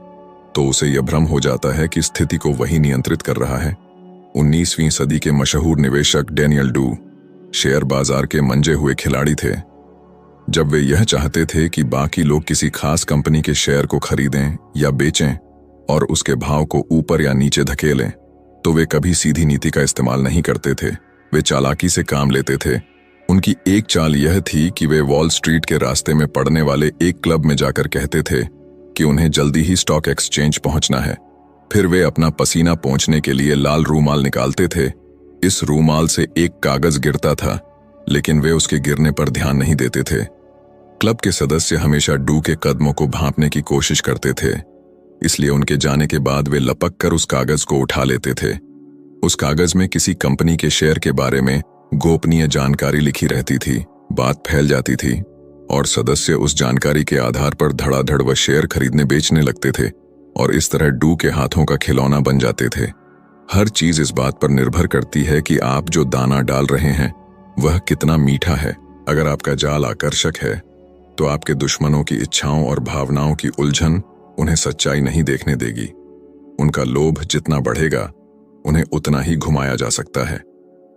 तो उसे यह भ्रम हो जाता है कि स्थिति को वही नियंत्रित कर रहा है। 19वीं सदी के मशहूर निवेशक डैनियल डू शेयर बाजार के मंजे हुए खिलाड़ी थे। जब वे यह चाहते थे कि बाकी लोग किसी खास कंपनी के शेयर को खरीदें या बेचें और उसके भाव को ऊपर या नीचे धकेलें, तो वे कभी सीधी नीति का इस्तेमाल नहीं करते थे। वे चालाकी से काम लेते थे। उनकी एक चाल यह थी कि वे वॉल स्ट्रीट के रास्ते में पड़ने वाले एक क्लब में जाकर कहते थे कि उन्हें जल्दी ही स्टॉक एक्सचेंज पहुंचना है। फिर वे अपना पसीना पोंछने के लिए लाल रूमाल निकालते थे। इस रूमाल से एक कागज गिरता था, लेकिन वे उसके गिरने पर ध्यान नहीं देते थे। क्लब के सदस्य हमेशा डू के कदमों को भांपने की कोशिश करते थे, इसलिए उनके जाने के बाद वे लपक कर उस कागज को उठा लेते थे। उस कागज में किसी कंपनी के शेयर के बारे में गोपनीय जानकारी लिखी रहती थी। बात फैल जाती थी और सदस्य उस जानकारी के आधार पर धड़ाधड़ वह शेयर खरीदने बेचने लगते थे और इस तरह डू के हाथों का खिलौना बन जाते थे। हर चीज इस बात पर निर्भर करती है कि आप जो दाना डाल रहे हैं वह कितना मीठा है। अगर आपका जाल आकर्षक है तो आपके दुश्मनों की इच्छाओं और भावनाओं की उलझन उन्हें सच्चाई नहीं देखने देगी। उनका लोभ जितना बढ़ेगा उन्हें उतना ही घुमाया जा सकता है।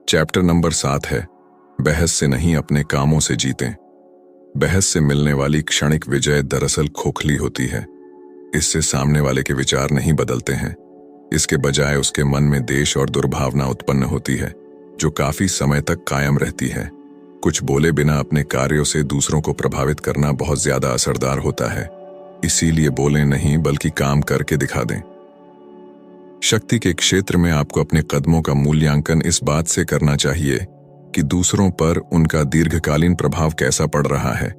चैप्टर नंबर 7 है, बहस से नहीं अपने कामों से जीतें। बहस से मिलने वाली क्षणिक विजय दरअसल खोखली होती है। इससे सामने वाले के विचार नहीं बदलते हैं, इसके बजाय उसके मन में द्वेष और दुर्भावना उत्पन्न होती है जो काफी समय तक कायम रहती है। कुछ बोले बिना अपने कार्यों से दूसरों को प्रभावित करना बहुत ज्यादा असरदार होता है, इसीलिए बोलें नहीं बल्कि काम करके दिखा दें। शक्ति के क्षेत्र में आपको अपने कदमों का मूल्यांकन इस बात से करना चाहिए कि दूसरों पर उनका दीर्घकालीन प्रभाव कैसा पड़ रहा है।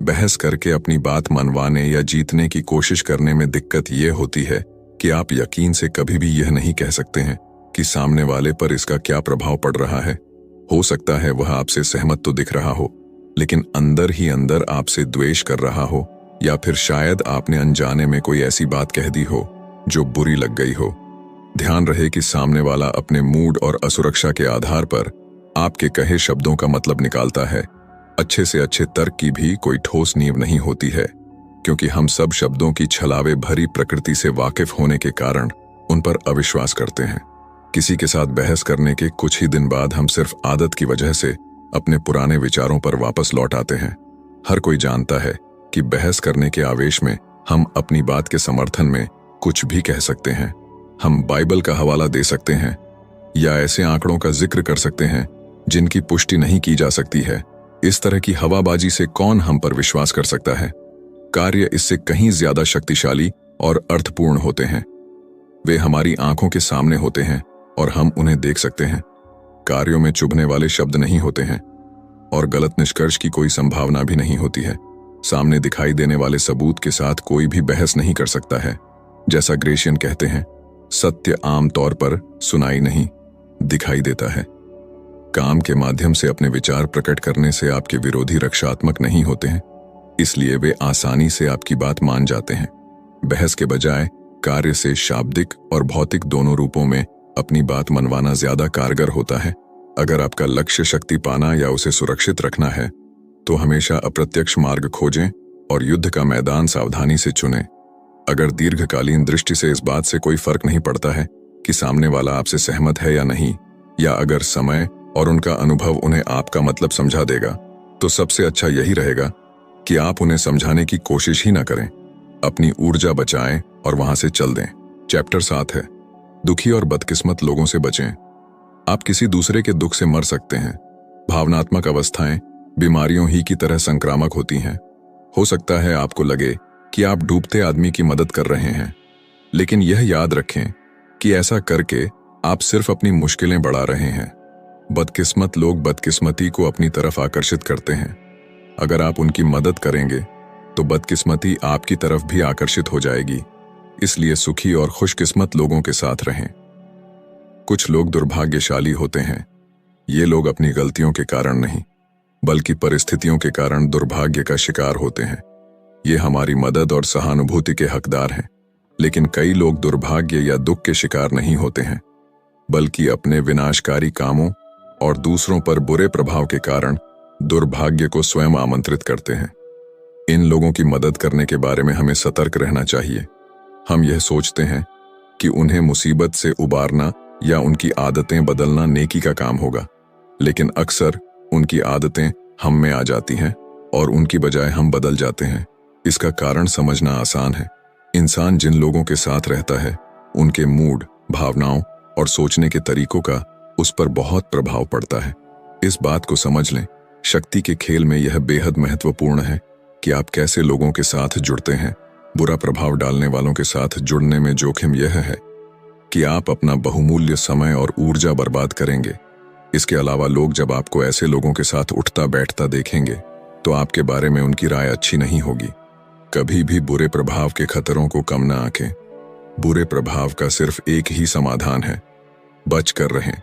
बहस करके अपनी बात मनवाने या जीतने की कोशिश करने में दिक्कत यह होती है कि आप यकीन से कभी भी यह नहीं कह सकते हैं कि सामने वाले पर इसका क्या प्रभाव पड़ रहा है। हो सकता है वह आपसे सहमत तो दिख रहा हो, लेकिन अंदर ही अंदर आपसे द्वेष कर रहा हो, या फिर शायद आपने अनजाने में कोई ऐसी बात कह दी हो जो बुरी लग गई हो। ध्यान रहे कि सामने वाला अपने मूड और असुरक्षा के आधार पर आपके कहे शब्दों का मतलब निकालता है। अच्छे से अच्छे तर्क की भी कोई ठोस नींव नहीं होती है, क्योंकि हम सब शब्दों की छलावे भरी प्रकृति से वाकिफ होने के कारण उन पर अविश्वास करते हैं। किसी के साथ बहस करने के कुछ ही दिन बाद हम सिर्फ आदत की वजह से अपने पुराने विचारों पर वापस लौट आते हैं। हर कोई जानता है कि बहस करने के आवेश में हम अपनी बात के समर्थन में कुछ भी कह सकते हैं। हम बाइबल का हवाला दे सकते हैं या ऐसे आंकड़ों का जिक्र कर सकते हैं जिनकी पुष्टि नहीं की जा सकती है। इस तरह की हवाबाजी से कौन हम पर विश्वास कर सकता है? कार्य इससे कहीं ज्यादा शक्तिशाली और अर्थपूर्ण होते हैं। वे हमारी आंखों के सामने होते हैं और हम उन्हें देख सकते हैं। कार्यों में चुभने वाले शब्द नहीं होते हैं और गलत निष्कर्ष की कोई संभावना भी नहीं होती है। सामने दिखाई देने वाले सबूत के साथ कोई भी बहस नहीं कर सकता है। जैसा ग्रेशियन कहते हैं, सत्य आमतौर पर सुनाई नहीं, दिखाई देता है। काम के माध्यम से अपने विचार प्रकट करने से आपके विरोधी रक्षात्मक नहीं होते हैं, इसलिए वे आसानी से आपकी बात मान जाते हैं। बहस के बजाय कार्य से शाब्दिक और भौतिक दोनों रूपों में अपनी बात मनवाना ज्यादा कारगर होता है। अगर आपका लक्ष्य शक्ति पाना या उसे सुरक्षित रखना है तो हमेशा अप्रत्यक्ष मार्ग खोजें और युद्ध का मैदान सावधानी से चुनें। अगर दीर्घकालीन दृष्टि से इस बात से कोई फर्क नहीं पड़ता है कि सामने वाला आपसे सहमत है या नहीं, या अगर समय और उनका अनुभव उन्हें आपका मतलब समझा देगा, तो सबसे अच्छा यही रहेगा कि आप उन्हें समझाने की कोशिश ही ना करें। अपनी ऊर्जा बचाएं और वहां से चल दें। चैप्टर 7 है, दुखी और बदकिस्मत लोगों से बचें। आप किसी दूसरे के दुख से मर सकते हैं। भावनात्मक अवस्थाएं बीमारियों ही की तरह संक्रामक होती हैं। हो सकता है आपको लगे कि आप डूबते आदमी की मदद कर रहे हैं, लेकिन यह याद रखें कि ऐसा करके आप सिर्फ अपनी मुश्किलें बढ़ा रहे हैं। बदकिस्मत लोग बदकिस्मती को अपनी तरफ आकर्षित करते हैं। अगर आप उनकी मदद करेंगे तो बदकिस्मती आपकी तरफ भी आकर्षित हो जाएगी। इसलिए सुखी और खुशकिस्मत लोगों के साथ रहें। कुछ लोग दुर्भाग्यशाली होते हैं। ये लोग अपनी गलतियों के कारण नहीं, बल्कि परिस्थितियों के कारण दुर्भाग्य का शिकार होते हैं। ये हमारी मदद और सहानुभूति के हकदार हैं। लेकिन कई लोग दुर्भाग्य या दुख के शिकार नहीं होते हैं, बल्कि अपने विनाशकारी कामों और दूसरों पर बुरे प्रभाव के कारण दुर्भाग्य को स्वयं आमंत्रित करते हैं। इन लोगों की मदद करने के बारे में हमें सतर्क रहना चाहिए। हम यह सोचते हैं कि उन्हें मुसीबत से उबारना या उनकी आदतें बदलना नेकी का काम होगा, लेकिन अक्सर उनकी आदतें हम में आ जाती हैं और उनकी बजाय हम बदल जाते हैं। इसका कारण समझना आसान है। इंसान जिन लोगों के साथ रहता है, उनके मूड, भावनाओं और सोचने के तरीकों का उस पर बहुत प्रभाव पड़ता है। इस बात को समझ लें। शक्ति के खेल में यह बेहद महत्वपूर्ण है कि आप कैसे लोगों के साथ जुड़ते हैं। बुरा प्रभाव डालने वालों के साथ जुड़ने में जोखिम यह है कि आप अपना बहुमूल्य समय और ऊर्जा बर्बाद करेंगे। इसके अलावा लोग जब आपको ऐसे लोगों के साथ उठता बैठता देखेंगे तो आपके बारे में उनकी राय अच्छी नहीं होगी। कभी भी बुरे प्रभाव के खतरों को कम न आंकें। बुरे प्रभाव का सिर्फ एक ही समाधान है, बच कर रहें।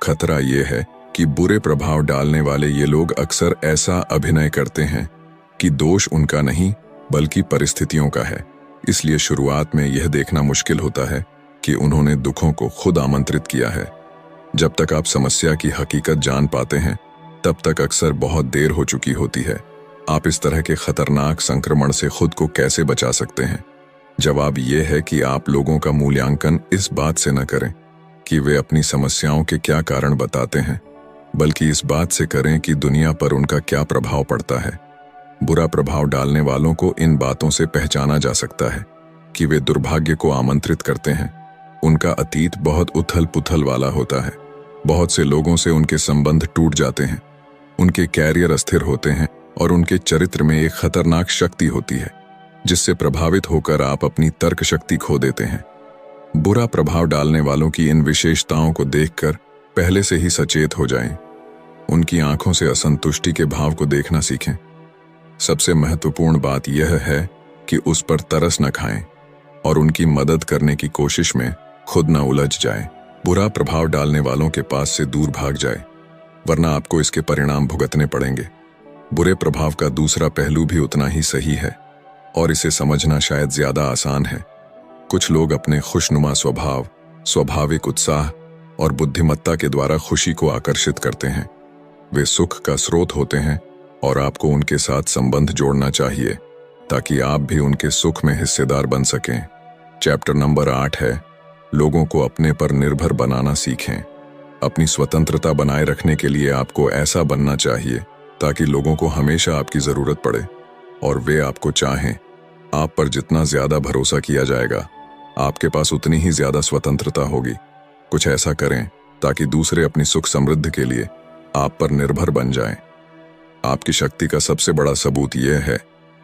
खतरा यह है कि बुरे प्रभाव डालने वाले ये लोग अक्सर ऐसा अभिनय करते हैं कि दोष उनका नहीं बल्कि परिस्थितियों का है। इसलिए शुरुआत में यह देखना मुश्किल होता है कि उन्होंने दुखों को खुद आमंत्रित किया है। जब तक आप समस्या की हकीकत जान पाते हैं, तब तक अक्सर बहुत देर हो चुकी होती है। आप इस तरह के खतरनाक संक्रमण से खुद को कैसे बचा सकते हैं? जवाब यह है कि आप लोगों का मूल्यांकन इस बात से न करें कि वे अपनी समस्याओं के क्या कारण बताते हैं, बल्कि इस बात से करें कि दुनिया पर उनका क्या प्रभाव पड़ता है। बुरा प्रभाव डालने वालों को इन बातों से पहचाना जा सकता है कि वे दुर्भाग्य को आमंत्रित करते हैं। उनका अतीत बहुत उथल पुथल वाला होता है। बहुत से लोगों से उनके संबंध टूट जाते हैं। उनके कैरियर अस्थिर होते हैं और उनके चरित्र में एक खतरनाक शक्ति होती है, जिससे प्रभावित होकर आप अपनी तर्क शक्ति खो देते हैं। बुरा प्रभाव डालने वालों की इन विशेषताओं को देखकर पहले से ही सचेत हो जाएं। उनकी आंखों से असंतुष्टि के भाव को देखना सीखें। सबसे महत्वपूर्ण बात यह है कि उस पर तरस न खाएं और उनकी मदद करने की कोशिश में खुद न उलझ जाएं। बुरा प्रभाव डालने वालों के पास से दूर भाग जाए, वरना आपको इसके परिणाम भुगतने पड़ेंगे। बुरे प्रभाव का दूसरा पहलू भी उतना ही सही है और इसे समझना शायद ज्यादा आसान है। कुछ लोग अपने खुशनुमा स्वभाव, स्वाभाविक उत्साह और बुद्धिमत्ता के द्वारा खुशी को आकर्षित करते हैं। वे सुख का स्रोत होते हैं और आपको उनके साथ संबंध जोड़ना चाहिए ताकि आप भी उनके सुख में हिस्सेदार बन सकें। चैप्टर नंबर 8 है, लोगों को अपने पर निर्भर बनाना सीखें। अपनी स्वतंत्रता बनाए रखने के लिए आपको ऐसा बनना चाहिए ताकि लोगों को हमेशा आपकी जरूरत पड़े और वे आपको चाहें। आप पर जितना ज्यादा भरोसा किया जाएगा, आपके पास उतनी ही ज्यादा स्वतंत्रता होगी। कुछ ऐसा करें ताकि दूसरे अपनी सुख समृद्धि के लिए आप पर निर्भर बन जाएं। आपकी शक्ति का सबसे बड़ा सबूत यह है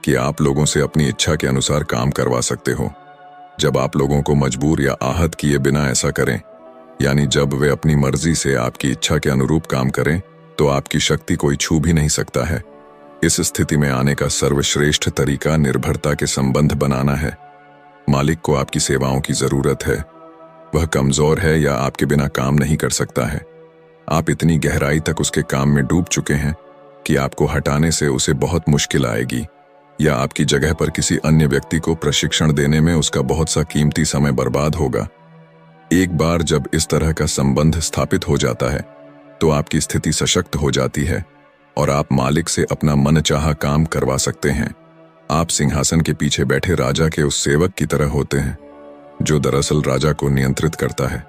कि आप लोगों से अपनी इच्छा के अनुसार काम करवा सकते हो। जब आप लोगों को मजबूर या आहत किए बिना ऐसा करें, यानी जब वे अपनी मर्जी से आपकी इच्छा के अनुरूप काम करें, तो आपकी शक्ति कोई छू भी नहीं सकता है। इस स्थिति में आने का सर्वश्रेष्ठ तरीका निर्भरता के संबंध बनाना है। मालिक को आपकी सेवाओं की जरूरत है। वह कमजोर है या आपके बिना काम नहीं कर सकता है। आप इतनी गहराई तक उसके काम में डूब चुके हैं कि आपको हटाने से उसे बहुत मुश्किल आएगी, या आपकी जगह पर किसी अन्य व्यक्ति को प्रशिक्षण देने में उसका बहुत सा कीमती समय बर्बाद होगा। एक बार जब इस तरह का संबंध स्थापित हो जाता है, तो आपकी स्थिति सशक्त हो जाती है और आप मालिक से अपना मनचाहा काम करवा सकते हैं। आप सिंहासन के पीछे बैठे राजा के उस सेवक की तरह होते हैं जो दरअसल राजा को नियंत्रित करता है।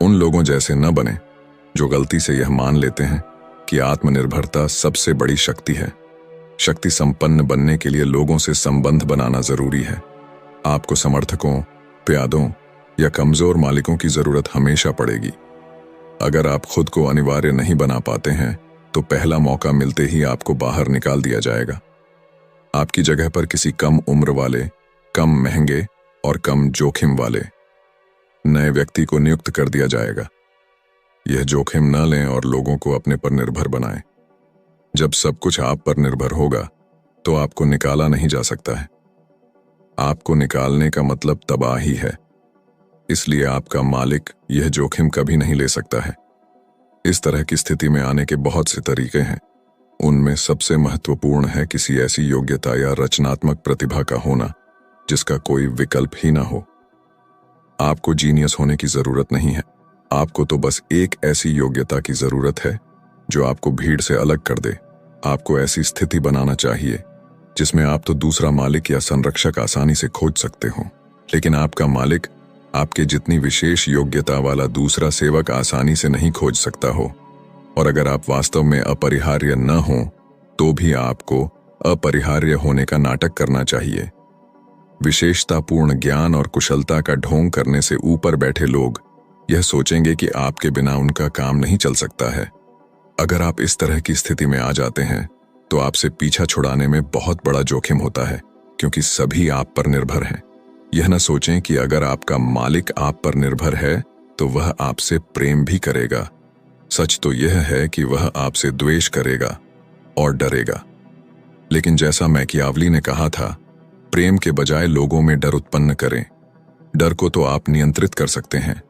उन लोगों जैसे न बने जो गलती से यह मान लेते हैं कि आत्मनिर्भरता सबसे बड़ी शक्ति है। शक्ति संपन्न बनने के लिए लोगों से संबंध बनाना जरूरी है। आपको समर्थकों, प्यादों या कमजोर मालिकों की जरूरत हमेशा पड़ेगी। अगर आप खुद को अनिवार्य नहीं बना पाते हैं तो पहला मौका मिलते ही आपको बाहर निकाल दिया जाएगा। आपकी जगह पर किसी कम उम्र वाले, कम महंगे और कम जोखिम वाले नए व्यक्ति को नियुक्त कर दिया जाएगा। यह जोखिम न लें और लोगों को अपने पर निर्भर बनाएं। जब सब कुछ आप पर निर्भर होगा तो आपको निकाला नहीं जा सकता है। आपको निकालने का मतलब तबाही है। इसलिए आपका मालिक यह जोखिम कभी नहीं ले सकता है। इस तरह की स्थिति में आने के बहुत से तरीके हैं। उनमें सबसे महत्वपूर्ण है किसी ऐसी योग्यता या रचनात्मक प्रतिभा का होना जिसका कोई विकल्प ही ना हो। आपको जीनियस होने की जरूरत नहीं है। आपको तो बस एक ऐसी योग्यता की जरूरत है जो आपको भीड़ से अलग कर दे। आपको ऐसी स्थिति बनाना चाहिए जिसमें आप तो दूसरा मालिक या संरक्षक आसानी से खोज सकते हो, लेकिन आपका मालिक आपके जितनी विशेष योग्यता वाला दूसरा सेवक आसानी से नहीं खोज सकता हो। और अगर आप वास्तव में अपरिहार्य न हो तो भी आपको अपरिहार्य होने का नाटक करना चाहिए। विशेषतापूर्ण ज्ञान और कुशलता का ढोंग करने से ऊपर बैठे लोग यह सोचेंगे कि आपके बिना उनका काम नहीं चल सकता है। अगर आप इस तरह की स्थिति में आ जाते हैं तो आपसे पीछा छुड़ाने में बहुत बड़ा जोखिम होता है, क्योंकि सभी आप पर निर्भर हैं। यह न सोचें कि अगर आपका मालिक आप पर निर्भर है तो वह आपसे प्रेम भी करेगा। सच तो यह है कि वह आपसे द्वेष करेगा और डरेगा। लेकिन जैसा मैकियावली ने कहा था, प्रेम के बजाय लोगों में डर उत्पन्न करें। डर को तो आप नियंत्रित कर सकते हैं,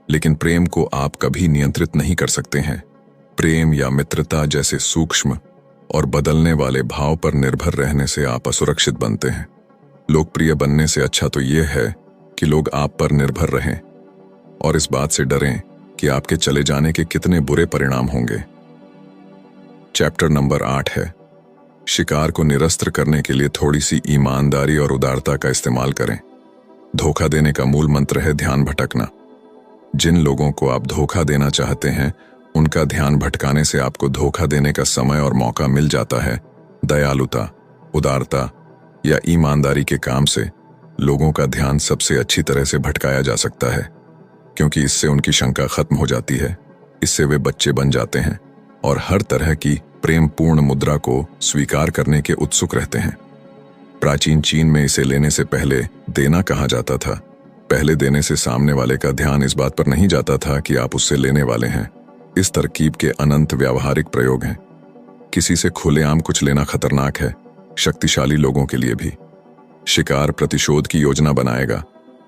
लेकिन प्रेम को आप कभी नियंत्रित नहीं कर सकते हैं। प्रेम या मित्रता जैसे सूक्ष्म और बदलने वाले भाव पर निर्भर रहने से आप असुरक्षित बनते हैं। लोकप्रिय बनने से अच्छा तो यह है कि लोग आप पर निर्भर रहें और इस बात से डरें कि आपके चले जाने के कितने बुरे परिणाम होंगे। चैप्टर नंबर 8 है, शिकार को निरस्त्र करने के लिए थोड़ी सी ईमानदारी और उदारता का इस्तेमाल करें। धोखा देने का मूल मंत्र है ध्यान भटकना। जिन लोगों को आप धोखा देना चाहते हैं उनका ध्यान भटकाने से आपको धोखा देने का समय और मौका मिल जाता है। दयालुता, उदारता या ईमानदारी के काम से लोगों का ध्यान सबसे अच्छी तरह से भटकाया जा सकता है, क्योंकि इससे उनकी शंका खत्म हो जाती है। इससे वे बच्चे बन जाते हैं और हर तरह की प्रेमपूर्ण मुद्रा को स्वीकार करने के उत्सुक रहते हैं। प्राचीन चीन में इसे लेने से पहले देना कहा जाता था। पहले देने से सामने वाले का ध्यान इस बात पर नहीं जाता था कि आप उससे लेने वाले हैं। इस तरकीब के अनंत व्यावहारिक प्रयोग हैं। किसी से खुलेआम कुछ लेना खतरनाक है, शक्तिशाली लोगों के लिए भी। शिकार प्रतिशोध की योजना बनाएगा।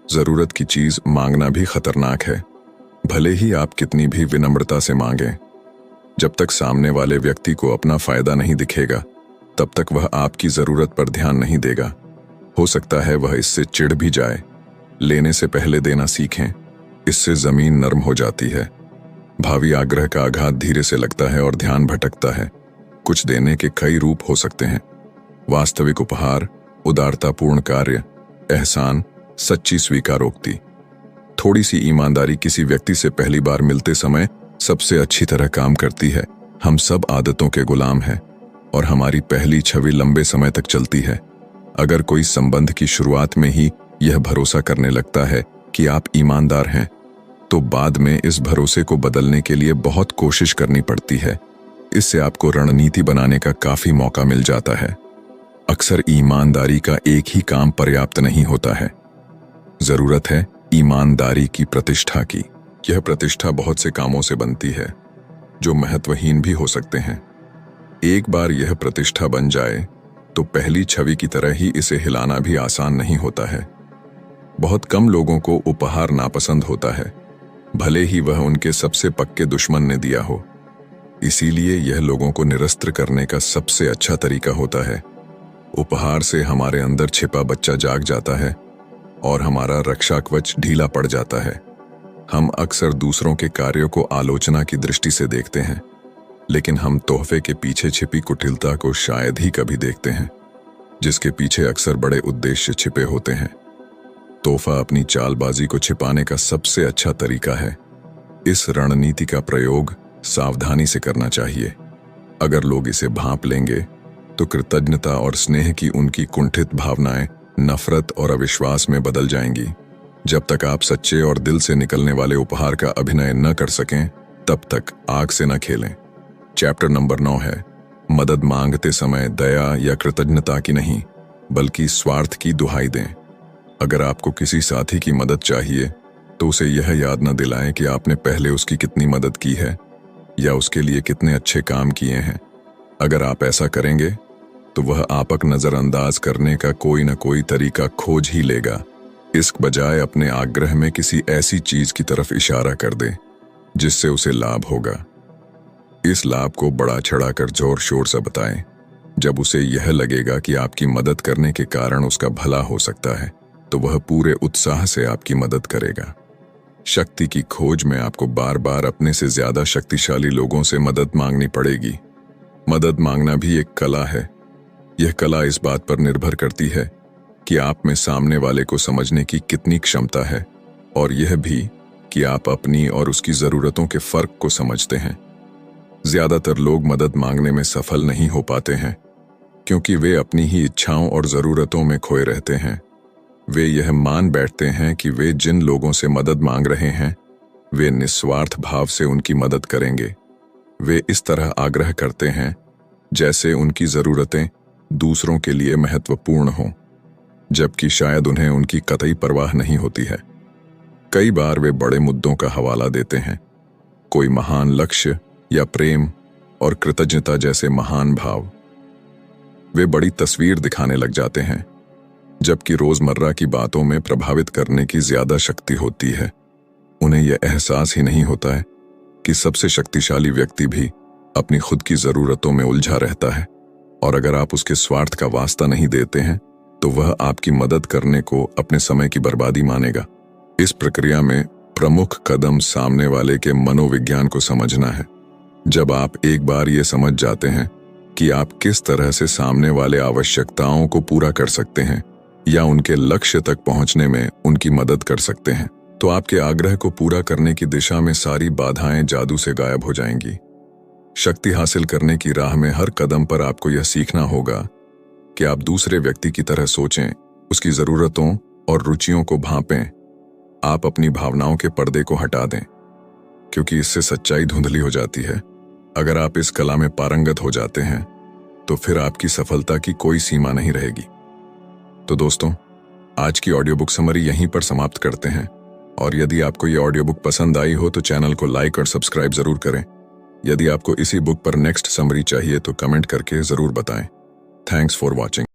जरूरत की चीज मांगना भी खतरनाक है, भले ही आप कितनी भी विनम्रता से मांगें। जब तक सामने वाले व्यक्ति को अपना फायदा नहीं दिखेगा तब तक वह आपकी जरूरत पर ध्यान नहीं देगा। हो सकता है वह इससे चिढ़ भी जाए। लेने से पहले देना सीखें, इससे जमीन नरम हो जाती है। भावी आग्रह का आघात धीरे से लगता है और ध्यान भटकता है। कुछ देने के कई रूप हो सकते हैं। वास्तविक उपहार, उदारतापूर्ण कार्य, एहसान, सच्ची स्वीकारोक्ति। थोड़ी सी ईमानदारी किसी व्यक्ति से पहली बार मिलते समय सबसे अच्छी तरह काम करती है। हम सब आदतों के गुलाम हैं और हमारी पहली छवि लंबे समय तक चलती है। अगर कोई संबंध की शुरुआत में ही यह भरोसा करने लगता है कि आप ईमानदार हैं, तो बाद में इस भरोसे को बदलने के लिए बहुत कोशिश करनी पड़ती है। इससे आपको रणनीति बनाने का काफी मौका मिल जाता है। अक्सर ईमानदारी का एक ही काम पर्याप्त नहीं होता है। जरूरत है ईमानदारी की प्रतिष्ठा की। यह प्रतिष्ठा बहुत से कामों से बनती है जो महत्वहीन भी हो सकते हैं। एक बार यह प्रतिष्ठा बन जाए तो पहली छवि की तरह ही इसे हिलाना भी आसान नहीं होता है। बहुत कम लोगों को उपहार नापसंद होता है, भले ही वह उनके सबसे पक्के दुश्मन ने दिया हो। इसीलिए यह लोगों को निरस्त्र करने का सबसे अच्छा तरीका होता है। उपहार से हमारे अंदर छिपा बच्चा जाग जाता है और हमारा रक्षा कवच ढीला पड़ जाता है। हम अक्सर दूसरों के कार्यों को आलोचना की दृष्टि से देखते हैं, लेकिन हम तोहफे के पीछे छिपी कुटिलता को शायद ही कभी देखते हैं, जिसके पीछे अक्सर बड़े उद्देश्य छिपे होते हैं। तोहफा अपनी चालबाजी को छिपाने का सबसे अच्छा तरीका है। इस रणनीति का प्रयोग सावधानी से करना चाहिए। अगर लोग इसे भांप लेंगे तो कृतज्ञता और स्नेह की उनकी कुंठित भावनाएं नफरत और अविश्वास में बदल जाएंगी। जब तक आप सच्चे और दिल से निकलने वाले उपहार का अभिनय न कर सकें, तब तक आग से न खेलें। चैप्टर नंबर 9 है, मदद मांगते समय दया या कृतज्ञता की नहीं, बल्कि स्वार्थ की दुहाई दें। अगर आपको किसी साथी की मदद चाहिए तो उसे यह याद न दिलाएं कि आपने पहले उसकी कितनी मदद की है या उसके लिए कितने अच्छे काम किए हैं। अगर आप ऐसा करेंगे तो वह आपक नजरअंदाज करने का कोई न कोई तरीका खोज ही लेगा। इसके बजाय अपने आग्रह में किसी ऐसी चीज की तरफ इशारा कर दे जिससे उसे लाभ होगा। इस लाभ को बड़ा चढ़ाकर जोर शोर से बताएं। जब उसे यह लगेगा कि आपकी मदद करने के कारण उसका भला हो सकता है, तो वह पूरे उत्साह से आपकी मदद करेगा। शक्ति की खोज में आपको बार बार अपने से ज्यादा शक्तिशाली लोगों से मदद मांगनी पड़ेगी। मदद मांगना भी एक कला है। यह कला इस बात पर निर्भर करती है कि आप में सामने वाले को समझने की कितनी क्षमता है, और यह भी कि आप अपनी और उसकी जरूरतों के फर्क को समझते हैं। ज्यादातर लोग मदद मांगने में सफल नहीं हो पाते हैं क्योंकि वे अपनी ही इच्छाओं और जरूरतों में खोए रहते हैं। वे यह मान बैठते हैं कि वे जिन लोगों से मदद मांग रहे हैं वे निस्वार्थ भाव से उनकी मदद करेंगे। वे इस तरह आग्रह करते हैं जैसे उनकी जरूरतें दूसरों के लिए महत्वपूर्ण हों, जबकि शायद उन्हें उनकी कतई परवाह नहीं होती है। कई बार वे बड़े मुद्दों का हवाला देते हैं, कोई महान लक्ष्य या प्रेम और कृतज्ञता जैसे महान भाव। वे बड़ी तस्वीर दिखाने लग जाते हैं, जबकि रोजमर्रा की बातों में प्रभावित करने की ज्यादा शक्ति होती है। उन्हें यह एहसास ही नहीं होता है कि सबसे शक्तिशाली व्यक्ति भी अपनी खुद की जरूरतों में उलझा रहता है, और अगर आप उसके स्वार्थ का वास्ता नहीं देते हैं तो वह आपकी मदद करने को अपने समय की बर्बादी मानेगा। इस प्रक्रिया में प्रमुख कदम सामने वाले के मनोविज्ञान को समझना है। जब आप एक बार ये समझ जाते हैं कि आप किस तरह से सामने वाले आवश्यकताओं को पूरा कर सकते हैं या उनके लक्ष्य तक पहुंचने में उनकी मदद कर सकते हैं, तो आपके आग्रह को पूरा करने की दिशा में सारी बाधाएं जादू से गायब हो जाएंगी। शक्ति हासिल करने की राह में हर कदम पर आपको यह सीखना होगा कि आप दूसरे व्यक्ति की तरह सोचें, उसकी जरूरतों और रुचियों को भांपें। आप अपनी भावनाओं के पर्दे को हटा दें, क्योंकि इससे सच्चाई धुंधली हो जाती है। अगर आप इस कला में पारंगत हो जाते हैं तो फिर आपकी सफलता की कोई सीमा नहीं रहेगी। तो दोस्तों, आज की ऑडियो बुक समरी यहीं पर समाप्त करते हैं, और यदि आपको ये ऑडियो बुक पसंद आई हो तो चैनल को लाइक और सब्सक्राइब जरूर करें। यदि आपको इसी बुक पर नेक्स्ट समरी चाहिए तो कमेंट करके जरूर बताएं। Thanks for watching.